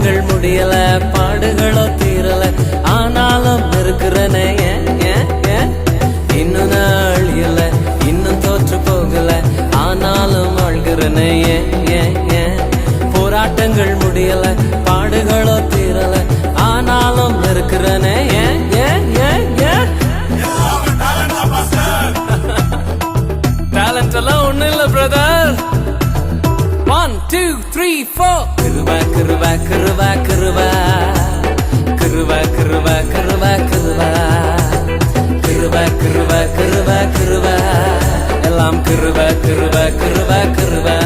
போராட்டங்கள் முடியல, பாடுகளோ தீரல, ஆனாலும் இருக்கிறனே இன்னும் நாள் இல்ல, இன்னும் தோற்று போகல, ஆனாலும் வாழ்கிறனே போராட்டங்கள் முடியல, பாடுகளோ தீரல, ஆனாலும் இருக்கிறனே டேலண்ட் எல்லாம் ஒண்ணு இல்ல பிரதர். 1 2 3 4 கிருபா கிருபா கிருபா கிருபா கிருபா கிருபா கிருபா கிருபா கிருபா கிருபா கிருபா கிருபா எல்லாம் கிருபா கிருபா கிருபா கிருபா